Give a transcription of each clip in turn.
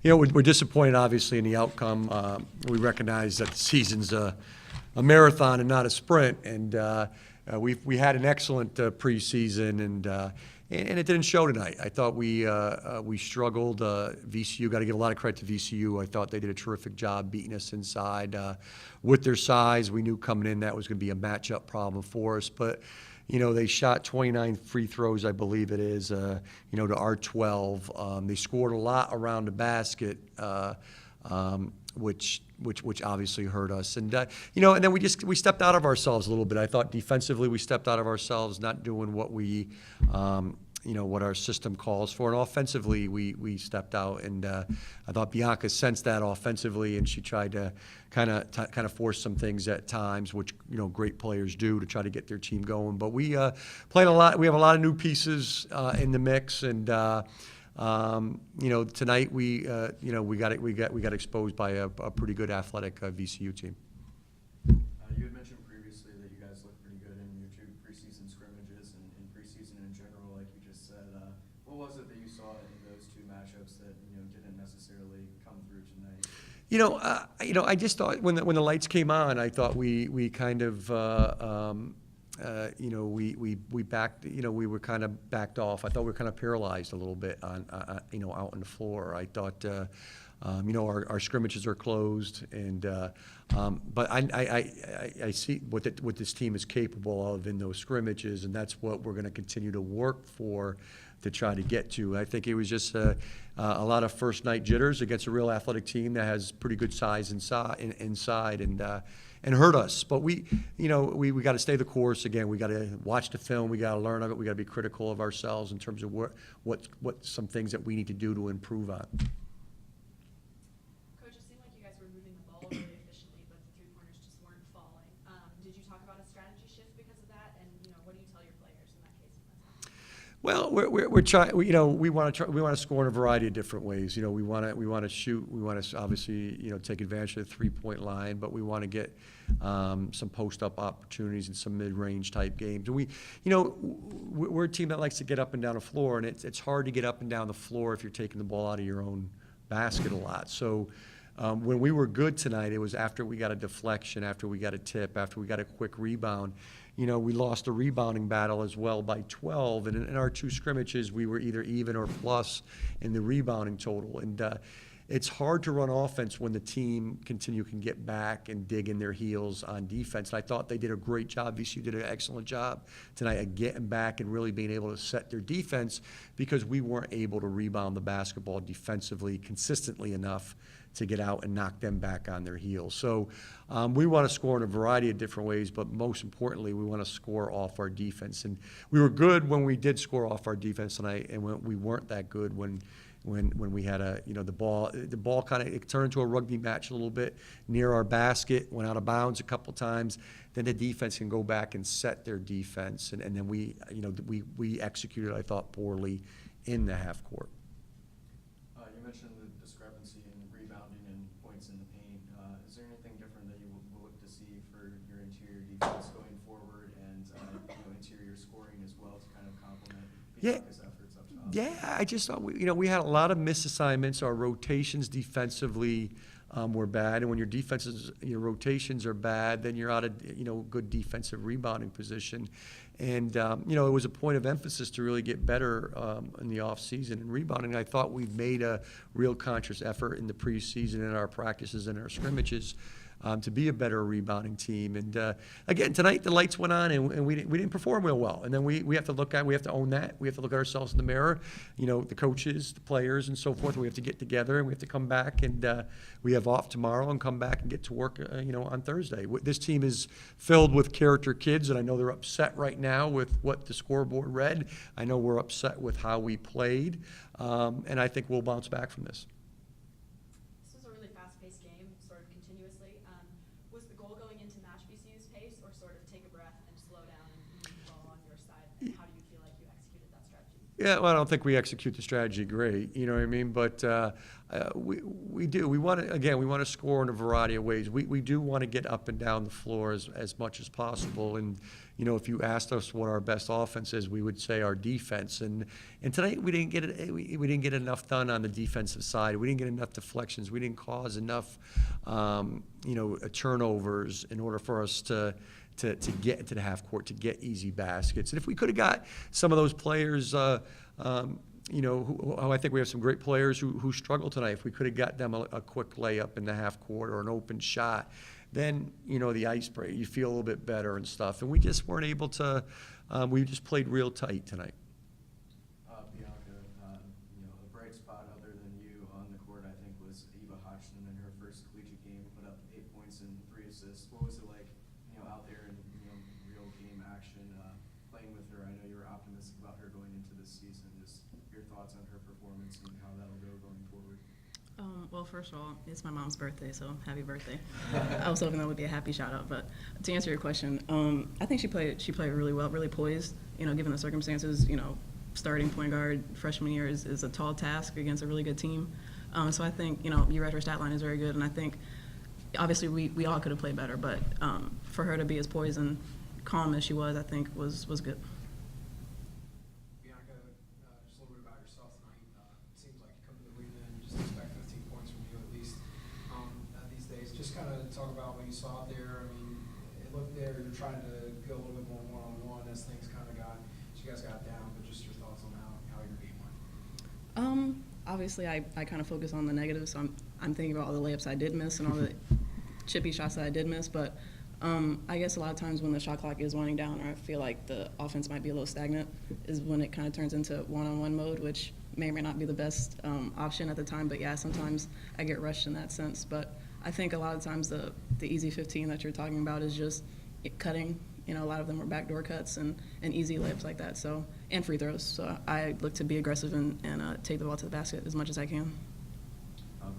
we're disappointed, obviously, in the outcome. We recognize that the season's a marathon and not a sprint, and we had an excellent preseason, and it didn't show tonight. I thought we struggled. VCU, got to give a lot of credit to VCU. I thought they did a terrific job beating us inside with their size. We knew coming in that was going to be a matchup problem for us, but they shot 29 free throws, I believe it is, to our 12. They scored a lot around the basket, which obviously hurt us. And and then we stepped out of ourselves a little bit. I thought defensively we stepped out of ourselves, not doing what we what our system calls for. And offensively, we stepped out, and I thought Bianca sensed that offensively, and she tried to kind of force some things at times, which great players do to try to get their team going. But we played a lot. We have a lot of new pieces in the mix, and tonight we got exposed by a pretty good athletic VCU team. You had mentioned previously that you guys looked pretty good in your 2 preseason scrimmages and in preseason in general, like you just said. What was it that you saw in those 2 matchups that didn't necessarily come through tonight? I just thought when the lights came on, I thought we kind of we backed. We were kind of backed off. I thought we were kind of paralyzed a little bit on out on the floor. I thought. Our scrimmages are closed, and but I see what this team is capable of in those scrimmages, and that's what we're going to continue to work for to try to get to. I think it was just a lot of first night jitters against a real athletic team that has pretty good size inside and hurt us. But we got to stay the course. Again, we got to watch the film. We got to learn of it. We got to be critical of ourselves in terms of what some things that we need to do to improve on. Well, we're trying. We want to score in a variety of different ways. We want to shoot. We want to obviously take advantage of the 3-point line, but we want to get some post-up opportunities and some mid-range type games. And we're a team that likes to get up and down the floor, and it's hard to get up and down the floor if you're taking the ball out of your own basket a lot. So when we were good tonight, it was after we got a deflection, after we got a tip, after we got a quick rebound. We lost a rebounding battle as well by 12, and in our 2 scrimmages, we were either even or plus in the rebounding total. And it's hard to run offense when the team can get back and dig in their heels on defense. And I thought they did a great job. VCU did an excellent job tonight at getting back and really being able to set their defense because we weren't able to rebound the basketball defensively consistently enough to get out and knock them back on their heels. So we want to score in a variety of different ways, but most importantly, we want to score off our defense. And we were good when we did score off our defense tonight, and we weren't that good when we had the ball kind of turned into a rugby match a little bit near our basket, went out of bounds a couple times. Then the defense can go back and set their defense, and then we executed, I thought, poorly in the half court. You mentioned the discrepancy in rebounding and points in the paint. Is there anything different that you will look to see for your interior defense going forward and interior scoring as well to kind of complement Bianca's efforts up top? Yeah, I just thought we had a lot of misassignments. Our rotations defensively were bad, and when your rotations are bad, then you're out of good defensive rebounding position. And it was a point of emphasis to really get better in the off season in rebounding. I thought we made a real conscious effort in the preseason in our practices and our scrimmages to be a better rebounding team. And again, tonight the lights went on and we didn't perform real well. And then we have to own that. We have to look at ourselves in the mirror, the coaches, the players, and so forth. We have to get together and we have to come back, and we have off tomorrow and come back and get to work, on Thursday. This team is filled with character kids, and I know they're upset right now with what the scoreboard read. I know we're upset with how we played, and I think we'll bounce back from this. Yeah, well, I don't think we execute the strategy great, you know what I mean? But we do. We want to score in a variety of ways. We do want to get up and down the floor as much as possible. And, if you asked us what our best offense is, we would say our defense. And tonight we didn't get it. We didn't get enough done on the defensive side. We didn't get enough deflections. We didn't cause enough, turnovers in order for us to get into the half court, to get easy baskets. And if we could have got some of those players, who I think we have some great players who struggle tonight. If we could have got them a quick layup in the half court or an open shot, then, the ice break, you feel a little bit better and stuff. And we just weren't able to, we just played real tight tonight. Bianca, a bright spot other than you on the court, I think, was Eva Hodgson in her first collegiate game, put up 8 points and 3 assists. What was it like, out there in, real game action, playing with her? I know you were optimistic about her going into this season. Just your thoughts on her performance and how that'll go going forward. Well, first of all, it's my mom's birthday, so happy birthday. I was hoping that would be a happy shout-out, but to answer your question, I think she played really well, really poised, given the circumstances. Starting point guard freshman year is a tall task against a really good team. So I think, you read her stat line is very good, and I think, obviously, we all could have played better, but for her to be as poised and calm as she was, I think was good. Bianca, just a little bit about yourself tonight. It seems like you come to the arena and you just expect 15 points from you at least these days. Just kind of talk about what you saw out there. I mean, it looked there you're trying to go a little bit more one-on-one as things kind of you guys got down, but just your thoughts on how your game went. Obviously, I kind of focus on the negatives, so I'm thinking about all the layups I did miss and all the chippy shots that I did miss, but I guess a lot of times when the shot clock is winding down, or I feel like the offense might be a little stagnant, is when it kind of turns into one-on-one mode, which may or may not be the best option at the time. But yeah, sometimes I get rushed in that sense. But I think a lot of times the easy 15 that you're talking about is just cutting. A lot of them were backdoor cuts and easy layups like that. So, and free throws. So I look to be aggressive and take the ball to the basket as much as I can.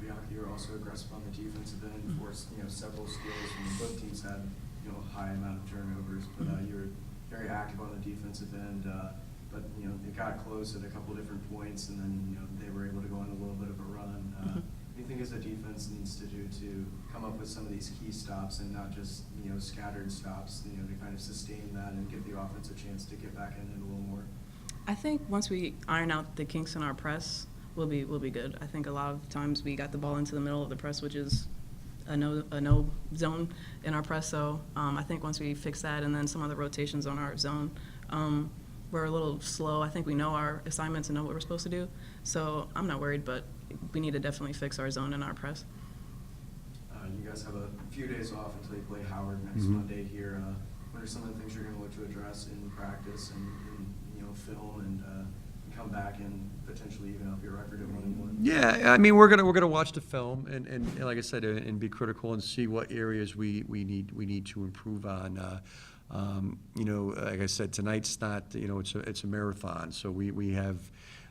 Bianca, you were also aggressive on the defensive end, forced several steals. Both teams had a high amount of turnovers, but you were very active on the defensive end. But it got close at a couple different points, and then they were able to go on a little bit of a run. What do you think as a defense needs to do to come up with some of these key stops and not just scattered stops? To kind of sustain that and give the offense a chance to get back in it a little more. I think once we iron out the kinks in our press, we'll be good. I think a lot of times we got the ball into the middle of the press, which is a no zone in our press. So I think once we fix that, and then some other rotations on our zone, we're a little slow. I think we know our assignments and know what we're supposed to do. So I'm not worried, but we need to definitely fix our zone and our press. You guys have a few days off until you play Howard next Monday here. What are some of the things you're going to look to address in practice and film and come back and potentially even up your record at 1-1? Yeah, I mean we're gonna watch the film and like I said, and be critical and see what areas we need to improve on. Like I said, tonight's not it's a marathon, so we have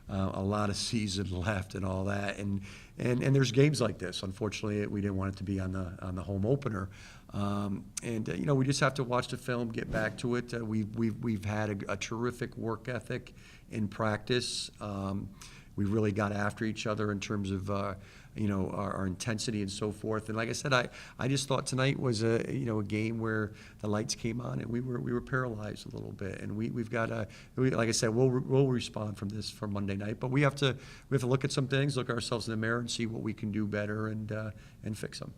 a lot of season left and all that, and there's games like this. Unfortunately, we didn't want it to be on the home opener. We just have to watch the film, get back to it. We've had a terrific work ethic in practice. We really got after each other in terms of our intensity and so forth. And like I said, I just thought tonight was a game where the lights came on and we were paralyzed a little bit. And we've got like I said, we'll respond from this for Monday night. But we have to look at some things, look ourselves in the mirror, and see what we can do better and fix them.